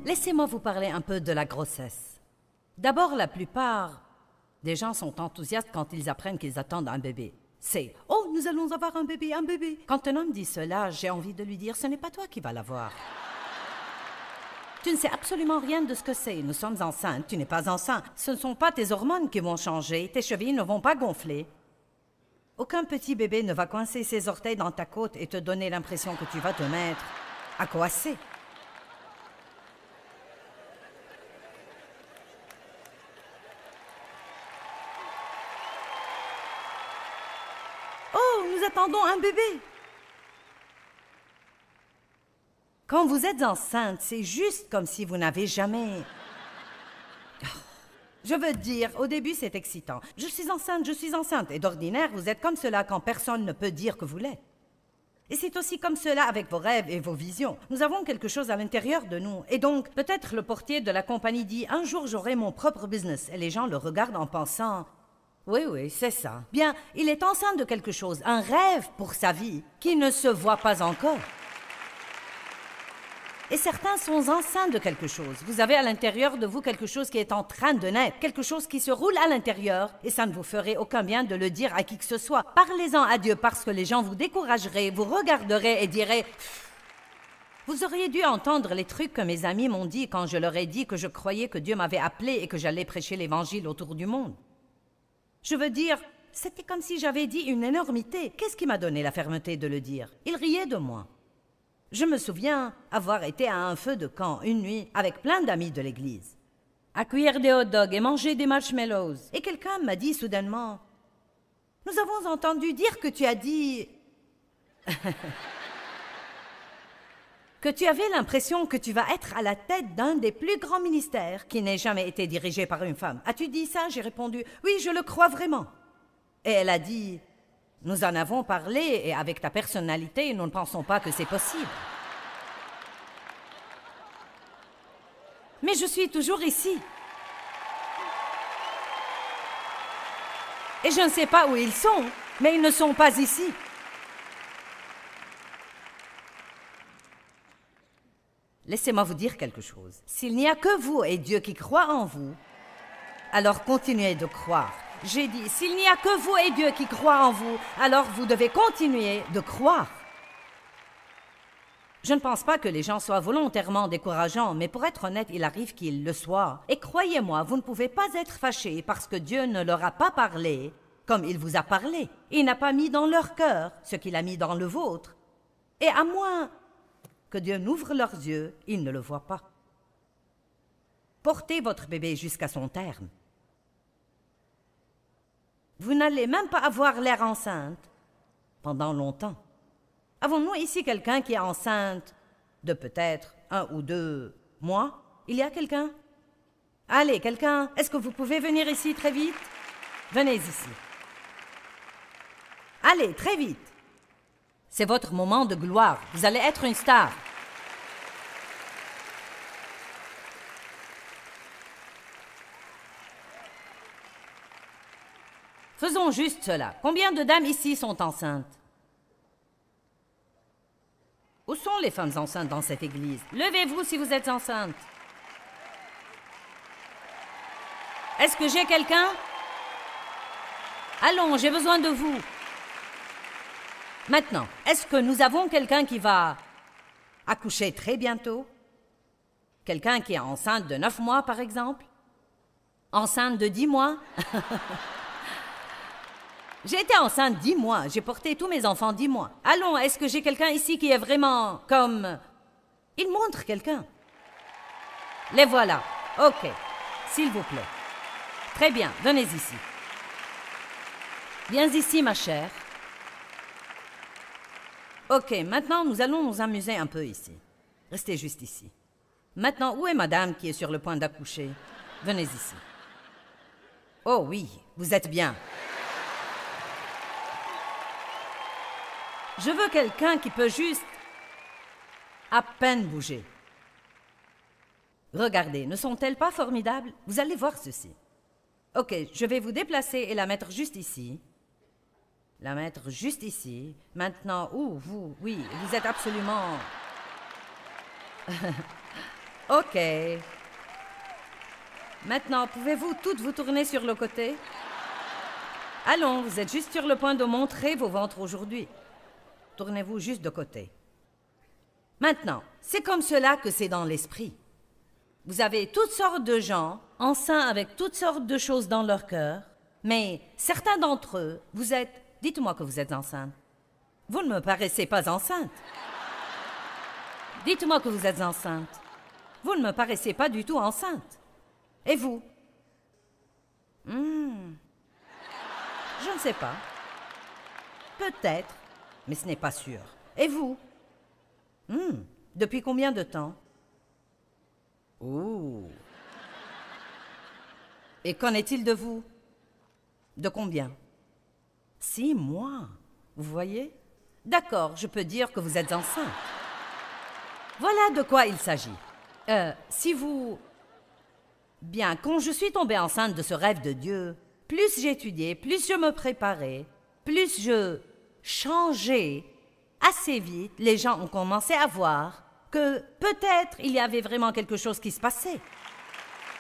Laissez-moi vous parler un peu de la grossesse. D'abord, la plupart des gens sont enthousiastes quand ils apprennent qu'ils attendent un bébé. C'est « Oh, nous allons avoir un bébé, un bébé !» Quand un homme dit cela, j'ai envie de lui dire « Ce n'est pas toi qui vas l'avoir. » Tu ne sais absolument rien de ce que c'est. Nous sommes enceintes, tu n'es pas enceinte. Ce ne sont pas tes hormones qui vont changer, tes chevilles ne vont pas gonfler. Aucun petit bébé ne va coincer ses orteils dans ta côte et te donner l'impression que tu vas te mettre à coasser. Oh, nous attendons un bébé. Quand vous êtes enceinte, c'est juste comme si vous n'avez jamais... Je veux dire, au début, c'est excitant. Je suis enceinte, et d'ordinaire, vous êtes comme cela quand personne ne peut dire que vous l'êtes. Et c'est aussi comme cela avec vos rêves et vos visions. Nous avons quelque chose à l'intérieur de nous. Et donc, peut-être le portier de la compagnie dit « Un jour, j'aurai mon propre business ». Et les gens le regardent en pensant « Oui, c'est ça ». Bien, il est enceinte de quelque chose, un rêve pour sa vie, qui ne se voit pas encore. Et certains sont enceints de quelque chose. Vous avez à l'intérieur de vous quelque chose qui est en train de naître, quelque chose qui se roule à l'intérieur, et ça ne vous ferait aucun bien de le dire à qui que ce soit. Parlez-en à Dieu parce que les gens vous décourageraient, vous regarderaient et diraient « Vous auriez dû entendre les trucs que mes amis m'ont dit quand je leur ai dit que je croyais que Dieu m'avait appelé et que j'allais prêcher l'Évangile autour du monde. » Je veux dire, c'était comme si j'avais dit une énormité. Qu'est-ce qui m'a donné la fermeté de le dire? Ils riaient de moi. Je me souviens avoir été à un feu de camp une nuit avec plein d'amis de l'église, à cuire des hot dogs et manger des marshmallows. Et quelqu'un m'a dit soudainement « Nous avons entendu dire que tu as dit... que tu avais l'impression que tu vas être à la tête d'un des plus grands ministères qui n'ait jamais été dirigé par une femme. As-tu dit ça ?» J'ai répondu « Oui, je le crois vraiment. » Et elle a dit « Nous en avons parlé et avec ta personnalité, nous ne pensons pas que c'est possible. » Mais je suis toujours ici. Et je ne sais pas où ils sont, mais ils ne sont pas ici. Laissez-moi vous dire quelque chose. S'il n'y a que vous et Dieu qui croient en vous, alors continuez de croire. J'ai dit, s'il n'y a que vous et Dieu qui croient en vous, alors vous devez continuer de croire. Je ne pense pas que les gens soient volontairement décourageants, mais pour être honnête, il arrive qu'ils le soient. Et croyez-moi, vous ne pouvez pas être fâchés parce que Dieu ne leur a pas parlé comme il vous a parlé. Il n'a pas mis dans leur cœur ce qu'il a mis dans le vôtre. Et à moins que Dieu n'ouvre leurs yeux, ils ne le voient pas. Portez votre bébé jusqu'à son terme. Vous n'allez même pas avoir l'air enceinte pendant longtemps. Avons-nous ici quelqu'un qui est enceinte de peut-être 1 ou 2 mois? Il y a quelqu'un? Allez, quelqu'un, est-ce que vous pouvez venir ici très vite? Venez ici. Allez, très vite. C'est votre moment de gloire. Vous allez être une star. Faisons juste cela. Combien de dames ici sont enceintes? Où sont les femmes enceintes dans cette église? Levez-vous si vous êtes enceinte. Est-ce que j'ai quelqu'un? Allons, j'ai besoin de vous. Maintenant, est-ce que nous avons quelqu'un qui va accoucher très bientôt? Quelqu'un qui est enceinte de 9 mois, par exemple? Enceinte de 10 mois? J'ai été enceinte 10 mois. J'ai porté tous mes enfants 10 mois. Allons, est-ce que j'ai quelqu'un ici qui est vraiment comme... Il montre quelqu'un. Les voilà. OK. S'il vous plaît. Très bien. Venez ici. Viens ici, ma chère. OK. Maintenant, nous allons nous amuser un peu ici. Restez juste ici. Maintenant, où est madame qui est sur le point d'accoucher? Venez ici. Oh oui, vous êtes bien. Je veux quelqu'un qui peut juste à peine bouger. Regardez, ne sont-elles pas formidables? Vous allez voir ceci. OK, je vais vous déplacer et la mettre juste ici. La mettre juste ici. Maintenant, vous, oui, vous êtes absolument... OK. Maintenant, pouvez-vous toutes vous tourner sur le côté? Allons, vous êtes juste sur le point de montrer vos ventres aujourd'hui. Tournez-vous juste de côté. Maintenant, c'est comme cela que c'est dans l'esprit. Vous avez toutes sortes de gens, enceints avec toutes sortes de choses dans leur cœur, mais certains d'entre eux, vous êtes... Dites-moi que vous êtes enceinte. Vous ne me paraissez pas enceinte. Dites-moi que vous êtes enceinte. Vous ne me paraissez pas du tout enceinte. Et vous? Je ne sais pas. Peut-être, mais ce n'est pas sûr. Et vous? Depuis combien de temps? Oh. Et qu'en est-il de vous? De combien? 6 mois. Vous voyez? D'accord, je peux dire que vous êtes enceinte. Voilà de quoi il s'agit. Si vous... Bien, quand je suis tombée enceinte de ce rêve de Dieu, plus j'étudiais, plus je me préparais, plus je changeais, assez vite, les gens ont commencé à voir que peut-être il y avait vraiment quelque chose qui se passait.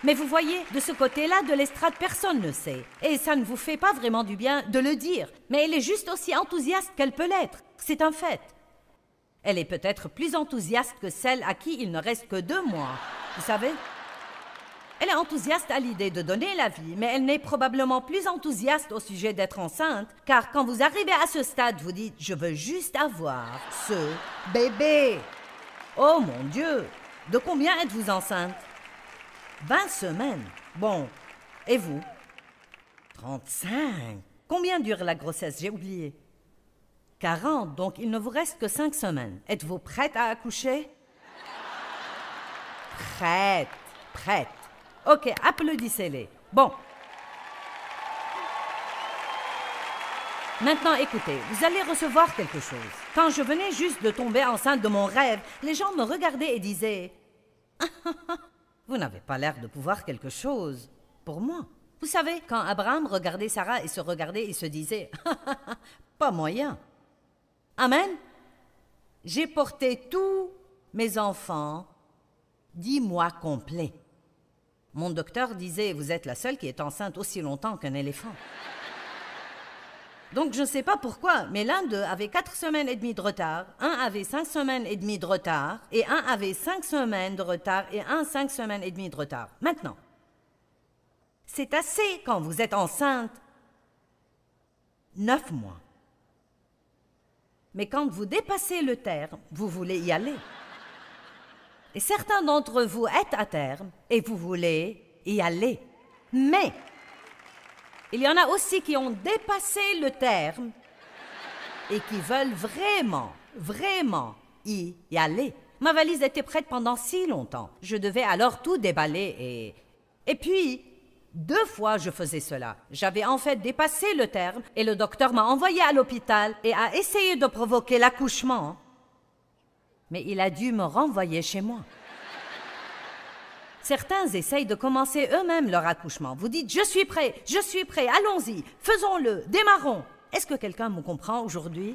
Mais vous voyez, de ce côté-là de l'estrade, personne ne sait. Et ça ne vous fait pas vraiment du bien de le dire. Mais elle est juste aussi enthousiaste qu'elle peut l'être. C'est un fait. Elle est peut-être plus enthousiaste que celle à qui il ne reste que 2 mois. Vous savez? Elle est enthousiaste à l'idée de donner la vie, mais elle n'est probablement plus enthousiaste au sujet d'être enceinte, car quand vous arrivez à ce stade, vous dites « Je veux juste avoir ce bébé ». Oh mon Dieu! De combien êtes-vous enceinte? 20 semaines. Bon. Et vous? 35. Combien dure la grossesse? J'ai oublié. 40. Donc il ne vous reste que 5 semaines. Êtes-vous prête à accoucher? Prête. Prête. OK, applaudissez-les. Bon. Maintenant, écoutez, vous allez recevoir quelque chose. Quand je venais juste de tomber enceinte de mon rêve, les gens me regardaient et disaient « Vous n'avez pas l'air de pouvoir quelque chose pour moi. » Vous savez, quand Abraham regardait Sarah et se regardait, il se disait « Pas moyen. » Amen. J'ai porté tous mes enfants 10 mois complets. Mon docteur disait « Vous êtes la seule qui est enceinte aussi longtemps qu'un éléphant. » Donc, je ne sais pas pourquoi, mais l'un d'eux avait 4 semaines et demie de retard, un avait 5 semaines et demie de retard, et un avait 5 semaines de retard, et un 5 semaines et demie de retard. Maintenant, c'est assez quand vous êtes enceinte 9 mois. Mais quand vous dépassez le terme, vous voulez y aller. Et certains d'entre vous êtes à terme, et vous voulez y aller. Mais... il y en a aussi qui ont dépassé le terme et qui veulent vraiment, vraiment y aller. Ma valise était prête pendant si longtemps. Je devais alors tout déballer et puis, 2 fois je faisais cela. J'avais en fait dépassé le terme et le docteur m'a envoyé à l'hôpital et a essayé de provoquer l'accouchement. Mais il a dû me renvoyer chez moi. Certains essayent de commencer eux-mêmes leur accouchement. Vous dites « Je suis prêt, allons-y, faisons-le, démarrons ». Est-ce que quelqu'un me comprend aujourd'hui?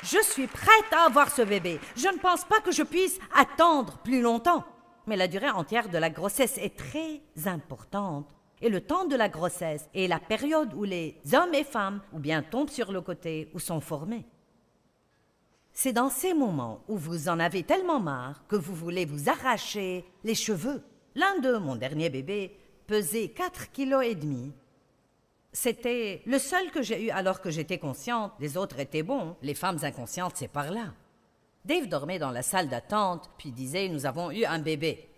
Je suis prête à avoir ce bébé. Je ne pense pas que je puisse attendre plus longtemps. Mais la durée entière de la grossesse est très importante. Et le temps de la grossesse est la période où les hommes et femmes ou bien tombent sur le côté ou sont formés. C'est dans ces moments où vous en avez tellement marre que vous voulez vous arracher les cheveux. L'un d'eux, mon dernier bébé, pesait 4,5 kg. C'était le seul que j'ai eu alors que j'étais consciente. Les autres étaient bons. Les femmes inconscientes, c'est par là. Dave dormait dans la salle d'attente, puis disait « Nous avons eu un bébé. »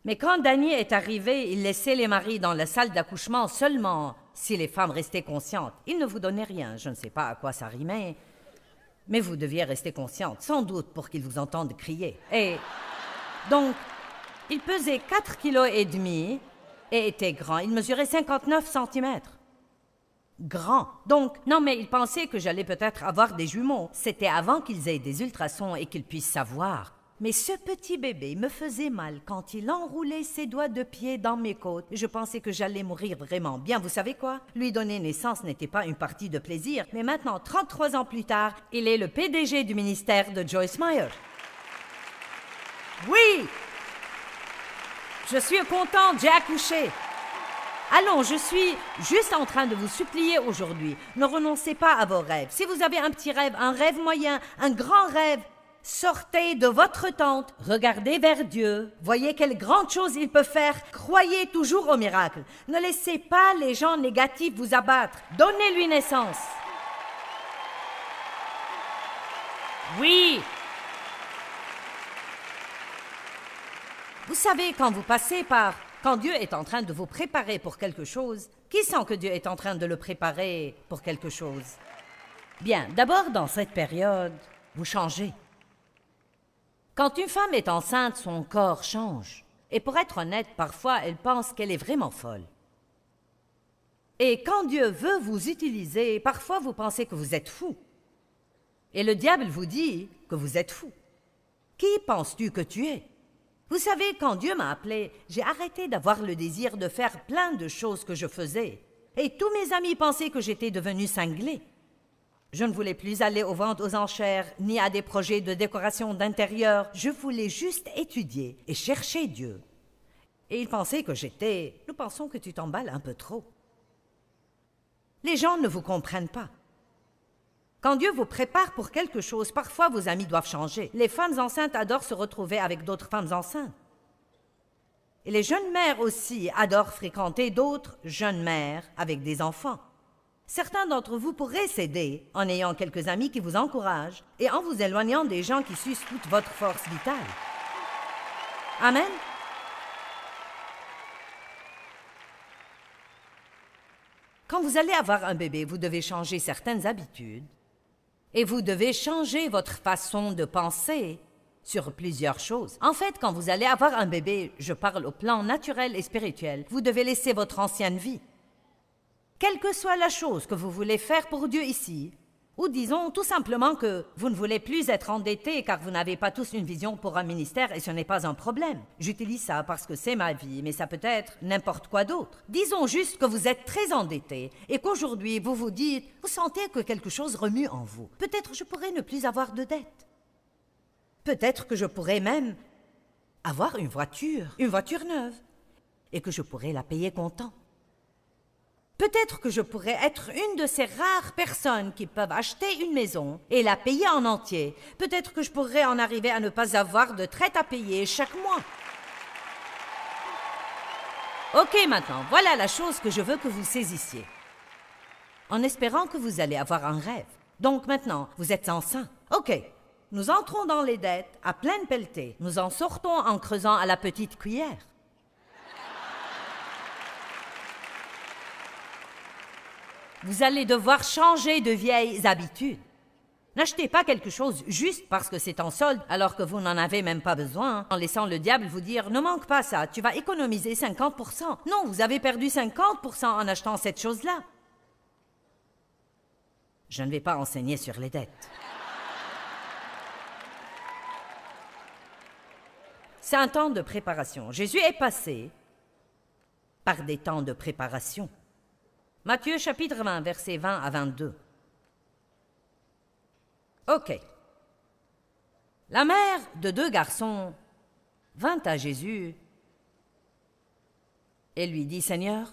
Mais quand Danny est arrivé, il laissait les maris dans la salle d'accouchement seulement si les femmes restaient conscientes. Il ne vous donnait rien, je ne sais pas à quoi ça rimait, mais vous deviez rester consciente, sans doute pour qu'ils vous entendent crier. Et donc, il pesait 4,5 kg et était grand. Il mesurait 59 cm. Grand. Donc, non, mais il pensait que j'allais peut-être avoir des jumeaux. C'était avant qu'ils aient des ultrasons et qu'ils puissent savoir. Mais ce petit bébé me faisait mal quand il enroulait ses doigts de pied dans mes côtes. Je pensais que j'allais mourir vraiment. Bien, vous savez quoi? Lui donner naissance n'était pas une partie de plaisir, mais maintenant, 33 ans plus tard, il est le PDG du ministère de Joyce Meyer. Oui! Je suis contente, j'ai accouché. Allons, je suis juste en train de vous supplier aujourd'hui. Ne renoncez pas à vos rêves. Si vous avez un petit rêve, un rêve moyen, un grand rêve, sortez de votre tente, regardez vers Dieu, voyez quelles grandes choses il peut faire, croyez toujours au miracle. Ne laissez pas les gens négatifs vous abattre. Donnez-lui naissance. Oui. Vous savez, quand vous passez par... Quand Dieu est en train de vous préparer pour quelque chose, qui sent que Dieu est en train de le préparer pour quelque chose? Bien, d'abord, dans cette période, vous changez. Quand une femme est enceinte, son corps change. Et pour être honnête, parfois, elle pense qu'elle est vraiment folle. Et quand Dieu veut vous utiliser, parfois vous pensez que vous êtes fou. Et le diable vous dit que vous êtes fou. Qui penses-tu que tu es? Vous savez, quand Dieu m'a appelé, j'ai arrêté d'avoir le désir de faire plein de choses que je faisais. Et tous mes amis pensaient que j'étais devenue cinglée. Je ne voulais plus aller aux ventes aux enchères, ni à des projets de décoration d'intérieur. Je voulais juste étudier et chercher Dieu. Et ils pensaient que j'étais... Nous pensons que tu t'emballes un peu trop. Les gens ne vous comprennent pas. Quand Dieu vous prépare pour quelque chose, parfois vos amis doivent changer. Les femmes enceintes adorent se retrouver avec d'autres femmes enceintes. Et les jeunes mères aussi adorent fréquenter d'autres jeunes mères avec des enfants. Certains d'entre vous pourraient s'aider en ayant quelques amis qui vous encouragent et en vous éloignant des gens qui sucent toute votre force vitale. Amen. Quand vous allez avoir un bébé, vous devez changer certaines habitudes. Et vous devez changer votre façon de penser sur plusieurs choses. En fait, quand vous allez avoir un bébé, je parle au plan naturel et spirituel, vous devez laisser votre ancienne vie. Quelle que soit la chose que vous voulez faire pour Dieu ici, ou disons tout simplement que vous ne voulez plus être endetté car vous n'avez pas tous une vision pour un ministère et ce n'est pas un problème. J'utilise ça parce que c'est ma vie, mais ça peut être n'importe quoi d'autre. Disons juste que vous êtes très endetté et qu'aujourd'hui vous vous dites, vous sentez que quelque chose remue en vous. Peut-être je pourrais ne plus avoir de dette. Peut-être que je pourrais même avoir une voiture neuve, et que je pourrais la payer comptant. Peut-être que je pourrais être une de ces rares personnes qui peuvent acheter une maison et la payer en entier. Peut-être que je pourrais en arriver à ne pas avoir de traite à payer chaque mois. Ok, maintenant, voilà la chose que je veux que vous saisissiez. En espérant que vous allez avoir un rêve. Donc maintenant, vous êtes enceint. Ok, nous entrons dans les dettes à pleine pelletée. Nous en sortons en creusant à la petite cuillère. Vous allez devoir changer de vieilles habitudes. N'achetez pas quelque chose juste parce que c'est en solde alors que vous n'en avez même pas besoin, en laissant le diable vous dire « Ne manque pas ça, tu vas économiser 50%. » Non, vous avez perdu 50% en achetant cette chose-là. Je ne vais pas enseigner sur les dettes. C'est un temps de préparation. Jésus est passé par des temps de préparation. Matthieu chapitre 20, versets 20 à 22. Ok. La mère de 2 garçons vint à Jésus et lui dit, « Seigneur,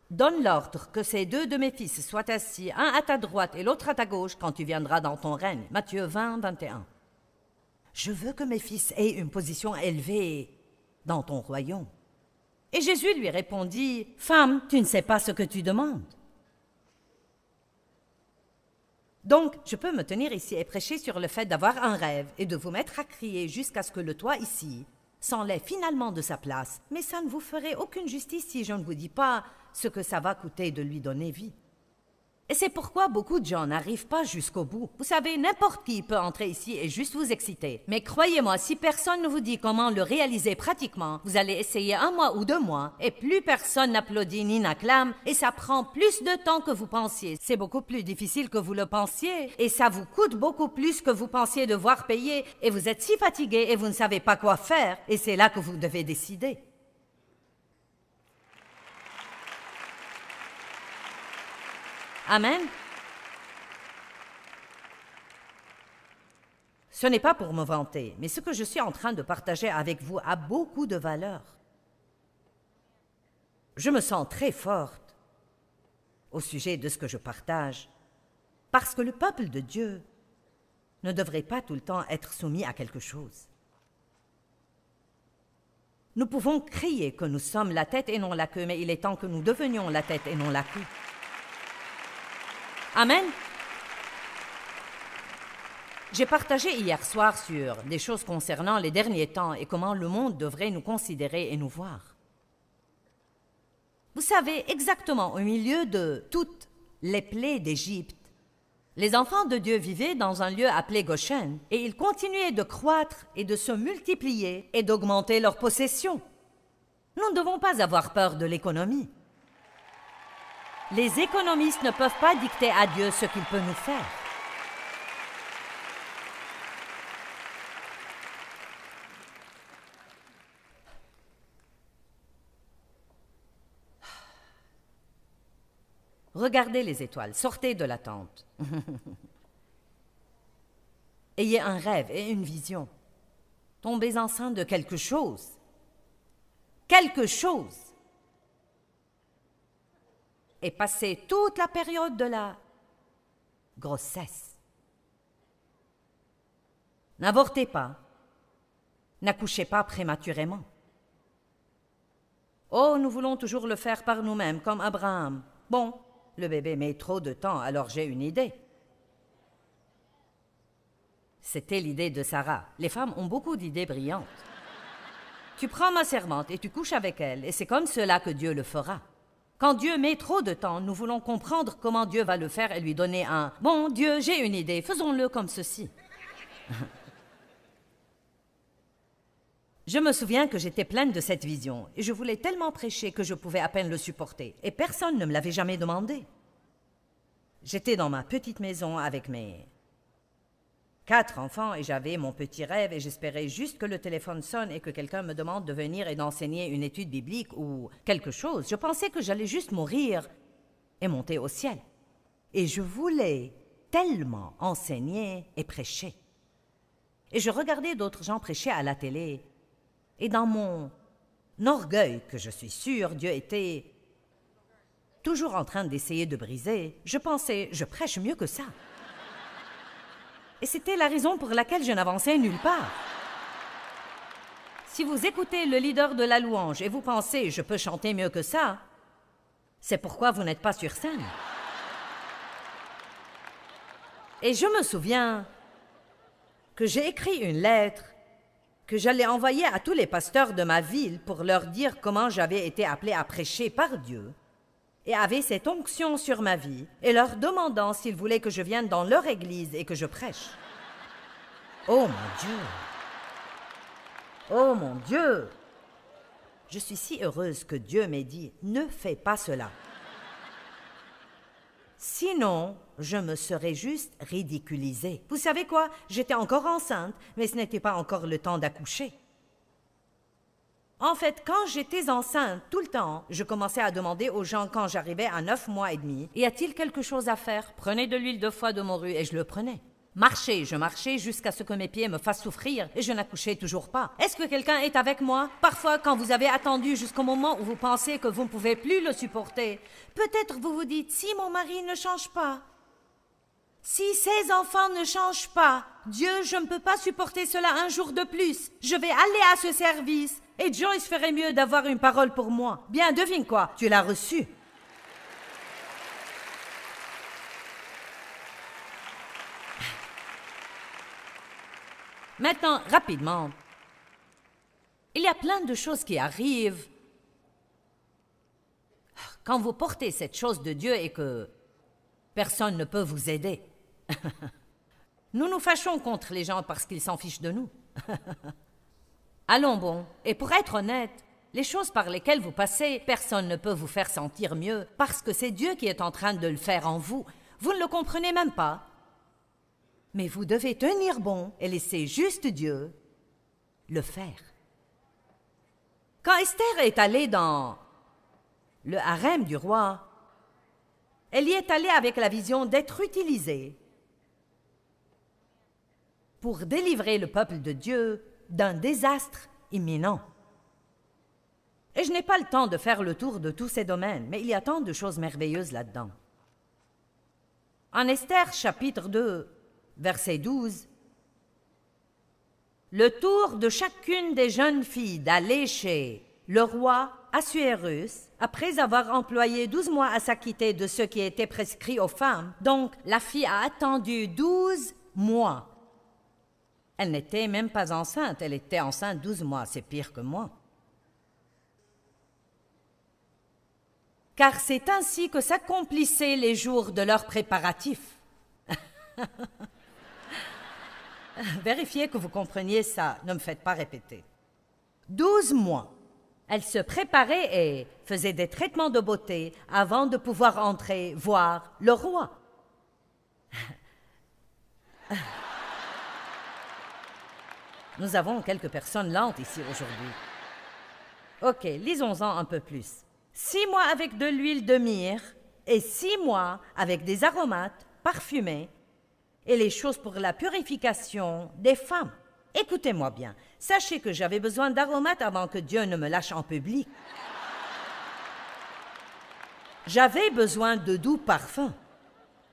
donne l'ordre que ces 2 de mes fils soient assis, un à ta droite et l'autre à ta gauche, quand tu viendras dans ton règne. » Matthieu 20, 21. Je veux que mes fils aient une position élevée dans ton royaume. Et Jésus lui répondit, « Femme, tu ne sais pas ce que tu demandes. » Donc, je peux me tenir ici et prêcher sur le fait d'avoir un rêve et de vous mettre à crier jusqu'à ce que le toit ici s'enlève finalement de sa place. Mais ça ne vous ferait aucune justice si je ne vous dis pas ce que ça va coûter de lui donner vie. Et c'est pourquoi beaucoup de gens n'arrivent pas jusqu'au bout. Vous savez, n'importe qui peut entrer ici et juste vous exciter. Mais croyez-moi, si personne ne vous dit comment le réaliser pratiquement, vous allez essayer 1 mois ou 2 mois, et plus personne n'applaudit ni n'acclame, et ça prend plus de temps que vous pensiez. C'est beaucoup plus difficile que vous le pensiez, et ça vous coûte beaucoup plus que vous pensiez devoir payer, et vous êtes si fatigué et vous ne savez pas quoi faire, et c'est là que vous devez décider. Amen. Ce n'est pas pour me vanter, mais ce que je suis en train de partager avec vous a beaucoup de valeur. Je me sens très forte au sujet de ce que je partage, parce que le peuple de Dieu ne devrait pas tout le temps être soumis à quelque chose. Nous pouvons crier que nous sommes la tête et non la queue, mais il est temps que nous devenions la tête et non la queue. Amen. J'ai partagé hier soir sur des choses concernant les derniers temps et comment le monde devrait nous considérer et nous voir. Vous savez, exactement au milieu de toutes les plaies d'Égypte, les enfants de Dieu vivaient dans un lieu appelé Goshen et ils continuaient de croître et de se multiplier et d'augmenter leurs possessions. Nous ne devons pas avoir peur de l'économie. Les économistes ne peuvent pas dicter à Dieu ce qu'il peut nous faire. Regardez les étoiles, sortez de la tente. Ayez un rêve et une vision. Tombez enceinte de quelque chose. Quelque chose. Et passez toute la période de la grossesse. N'avortez pas. N'accouchez pas prématurément. Oh, nous voulons toujours le faire par nous-mêmes, comme Abraham. Bon, le bébé met trop de temps, alors j'ai une idée. C'était l'idée de Sarah. Les femmes ont beaucoup d'idées brillantes. Tu prends ma servante et tu couches avec elle, et c'est comme cela que Dieu le fera. Quand Dieu met trop de temps, nous voulons comprendre comment Dieu va le faire et lui donner un « Bon, Dieu, j'ai une idée, faisons-le comme ceci. » Je me souviens que j'étais pleine de cette vision et je voulais tellement prêcher que je pouvais à peine le supporter et personne ne me l'avait jamais demandé. J'étais dans ma petite maison avec mes 4 enfants et j'avais mon petit rêve et j'espérais juste que le téléphone sonne et que quelqu'un me demande de venir et d'enseigner une étude biblique ou quelque chose. Je pensais que j'allais juste mourir et monter au ciel. Et je voulais tellement enseigner et prêcher. Et je regardais d'autres gens prêcher à la télé. Et dans mon orgueil, que je suis sûre Dieu était toujours en train d'essayer de briser, je pensais, je prêche mieux que ça. Et c'était la raison pour laquelle je n'avançais nulle part. Si vous écoutez le leader de la louange et vous pensez « je peux chanter mieux que ça », c'est pourquoi vous n'êtes pas sur scène. Et je me souviens que j'ai écrit une lettre que j'allais envoyer à tous les pasteurs de ma ville pour leur dire comment j'avais été appelée à prêcher par Dieu et avait cette onction sur ma vie, et leur demandant s'ils voulaient que je vienne dans leur église et que je prêche. Oh mon Dieu! Oh mon Dieu! Je suis si heureuse que Dieu m'ait dit « Ne fais pas cela ». Sinon, je me serais juste ridiculisée. Vous savez quoi? J'étais encore enceinte, mais ce n'était pas encore le temps d'accoucher. En fait, quand j'étais enceinte, tout le temps, je commençais à demander aux gens quand j'arrivais à 9 mois et demi, « Y a-t-il quelque chose à faire? Prenez de l'huile de foie de morue » et je le prenais. Je marchais jusqu'à ce que mes pieds me fassent souffrir et je n'accouchais toujours pas. Est-ce que quelqu'un est avec moi? Parfois, quand vous avez attendu jusqu'au moment où vous pensez que vous ne pouvez plus le supporter, peut-être vous vous dites, si mon mari ne change pas, si ses enfants ne changent pas, Dieu, je ne peux pas supporter cela un jour de plus. Je vais aller à ce service et Joyce ferait mieux d'avoir une parole pour moi. Bien, devine quoi, tu l'as reçu. Maintenant, rapidement, il y a plein de choses qui arrivent quand vous portez cette chose de Dieu et que Personne ne peut vous aider. Nous nous fâchons contre les gens parce qu'ils s'en fichent de nous. Allons bon, et pour être honnête, les choses par lesquelles vous passez, personne ne peut vous faire sentir mieux parce que c'est Dieu qui est en train de le faire en vous. Vous ne le comprenez même pas. Mais vous devez tenir bon et laisser juste Dieu le faire. Quand Esther est allée dans le harem du roi, elle y est allée avec la vision d'être utilisée pour délivrer le peuple de Dieu d'un désastre imminent. Et je n'ai pas le temps de faire le tour de tous ces domaines, mais il y a tant de choses merveilleuses là-dedans. En Esther, chapitre 2, verset 12, « Le tour de chacune des jeunes filles d'aller chez le roi Assuérus, après avoir employé 12 mois à s'acquitter de ce qui était prescrit aux femmes. Donc, la fille a attendu 12 mois. Elle n'était même pas enceinte, elle était enceinte 12 mois, c'est pire que moi. Car c'est ainsi que s'accomplissaient les jours de leurs préparatifs. » Vérifiez que vous compreniez ça, ne me faites pas répéter. 12 mois. Elle se préparait et faisait des traitements de beauté avant de pouvoir entrer voir le roi. Nous avons quelques personnes lentes ici aujourd'hui. Ok, lisons-en un peu plus. 6 mois avec de l'huile de myrrhe et 6 mois avec des aromates parfumés et les choses pour la purification des femmes. Écoutez-moi bien, sachez que j'avais besoin d'aromates avant que Dieu ne me lâche en public. J'avais besoin de doux parfums.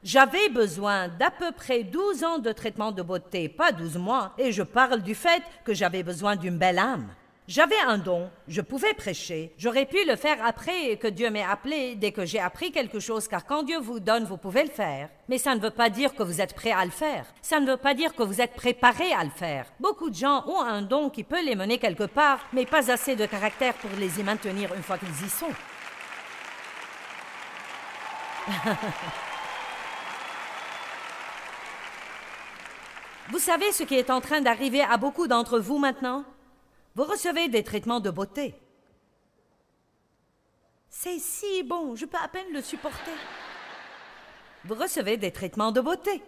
J'avais besoin d'à peu près 12 ans de traitement de beauté, pas 12 mois, et je parle du fait que j'avais besoin d'une belle âme. J'avais un don, je pouvais prêcher, j'aurais pu le faire après que Dieu m'ait appelé, dès que j'ai appris quelque chose, car quand Dieu vous donne, vous pouvez le faire. Mais ça ne veut pas dire que vous êtes prêt à le faire. Ça ne veut pas dire que vous êtes préparé à le faire. Beaucoup de gens ont un don qui peut les mener quelque part, mais pas assez de caractère pour les y maintenir une fois qu'ils y sont. Vous savez ce qui est en train d'arriver à beaucoup d'entre vous maintenant? Vous recevez des traitements de beauté. C'est si bon, je peux à peine le supporter. Vous recevez des traitements de beauté.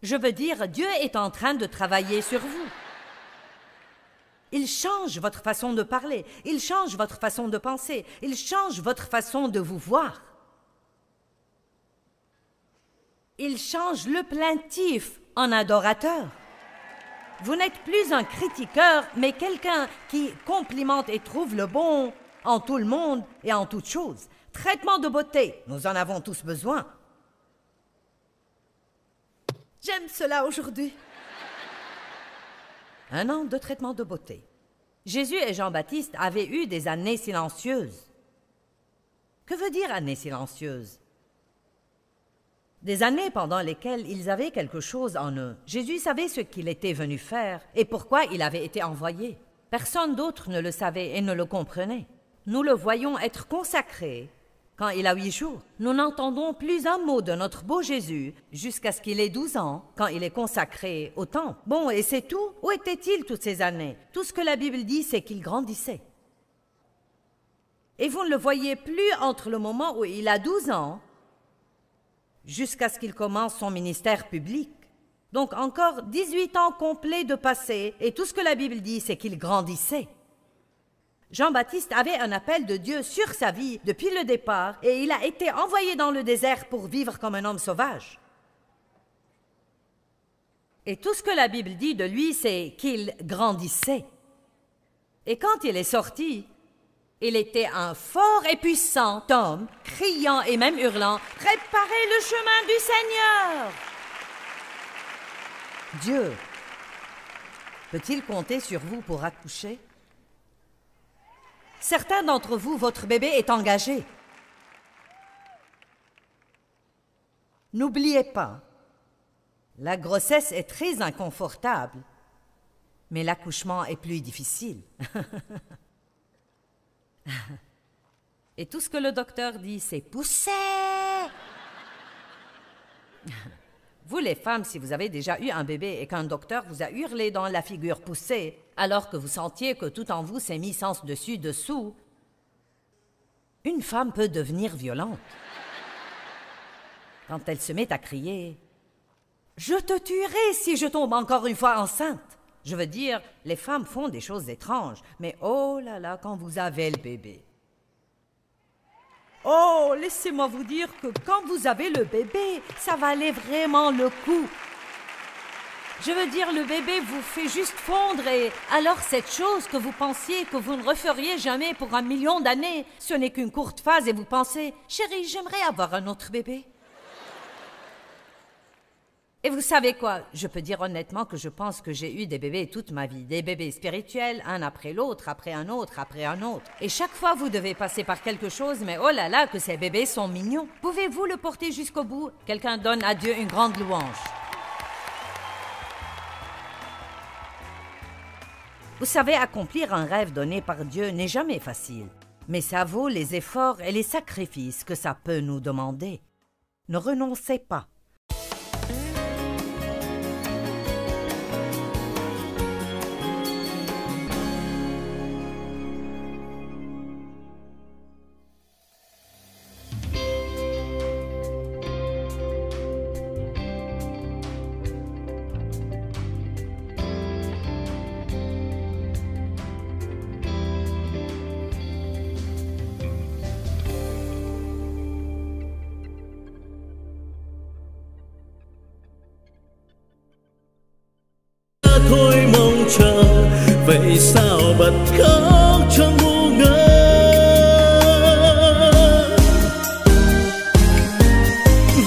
Je veux dire, Dieu est en train de travailler sur vous. Il change votre façon de parler, il change votre façon de penser, il change votre façon de vous voir. Il change le plaintif en adorateur. Vous n'êtes plus un critiqueur, mais quelqu'un qui complimente et trouve le bon en tout le monde et en toutes choses. Traitement de beauté, nous en avons tous besoin. J'aime cela aujourd'hui. 1 an de traitement de beauté. Jésus et Jean-Baptiste avaient eu des années silencieuses. Que veut dire années silencieuses? Des années pendant lesquelles ils avaient quelque chose en eux. Jésus savait ce qu'il était venu faire et pourquoi il avait été envoyé. Personne d'autre ne le savait et ne le comprenait. Nous le voyons être consacré quand il a 8 jours. Nous n'entendons plus un mot de notre beau Jésus jusqu'à ce qu'il ait 12 ans, quand il est consacré au temple. Bon, et c'est tout? Où était-il toutes ces années? Tout ce que la Bible dit, c'est qu'il grandissait. Et vous ne le voyez plus entre le moment où il a 12 ans jusqu'à ce qu'il commence son ministère public. Donc encore 18 ans complets de passé, et tout ce que la Bible dit, c'est qu'il grandissait. Jean-Baptiste avait un appel de Dieu sur sa vie depuis le départ, et il a été envoyé dans le désert pour vivre comme un homme sauvage. Et tout ce que la Bible dit de lui, c'est qu'il grandissait. Et quand il est sorti, il était un fort et puissant homme, criant et même hurlant « Préparez le chemin du Seigneur !» Dieu peut-il compter sur vous pour accoucher? Certains d'entre vous, votre bébé est engagé. N'oubliez pas, la grossesse est très inconfortable, mais l'accouchement est plus difficile. Et tout ce que le docteur dit, c'est « poussez !» Vous les femmes, si vous avez déjà eu un bébé et qu'un docteur vous a hurlé dans la figure poussée, alors que vous sentiez que tout en vous s'est mis sens dessus, dessous, une femme peut devenir violente. Quand elle se met à crier « Je te tuerai si je tombe encore une fois enceinte !» Je veux dire, les femmes font des choses étranges, mais oh là là, quand vous avez le bébé. Oh, laissez-moi vous dire que quand vous avez le bébé, ça valait vraiment le coup. Je veux dire, le bébé vous fait juste fondre et alors cette chose que vous pensiez que vous ne referiez jamais pour 1 million d'années, ce n'est qu'une courte phase et vous pensez « Chérie, j'aimerais avoir un autre bébé. » Et vous savez quoi? Je peux dire honnêtement que je pense que j'ai eu des bébés toute ma vie. Des bébés spirituels, un après l'autre, après un autre, après un autre. Et chaque fois, vous devez passer par quelque chose, mais oh là là, que ces bébés sont mignons. Pouvez-vous le porter jusqu'au bout? Quelqu'un donne à Dieu une grande louange. Vous savez, accomplir un rêve donné par Dieu n'est jamais facile. Mais ça vaut les efforts et les sacrifices que ça peut nous demander. Ne renoncez pas. Thôi mong chờ vậy sao bật khóc trong ngu ngơ.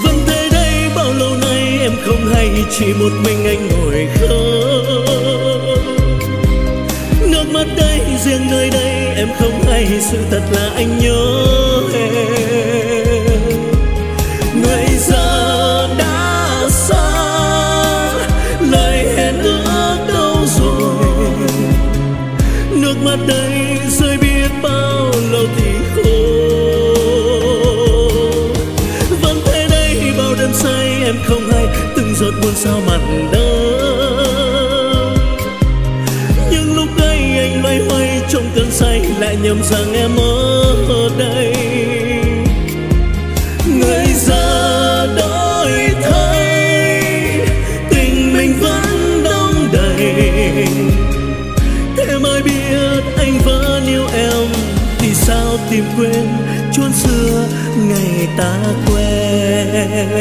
Vẫn thế đây bao lâu nay em không hay, chỉ một mình anh ngồi khóc. Nước mắt đây riêng nơi đây em không hay, sự thật là anh nhớ em. Người giờ đã xa, lời hẹn ước đâu rồi, nước mắt đây rơi biết bao lâu thì khô. Vẫn thế đây bao đêm say em không hay, từng giọt buồn sao mặn đắng. Nhưng lúc ấy anh loay hoay trong cơn say, lại nhầm rằng em ở đây. Người giờ đổi thay, tình mình vẫn đong đầy. Thế mới biết anh vẫn yêu em, vì sao tìm quên chốn xưa ngày ta quen.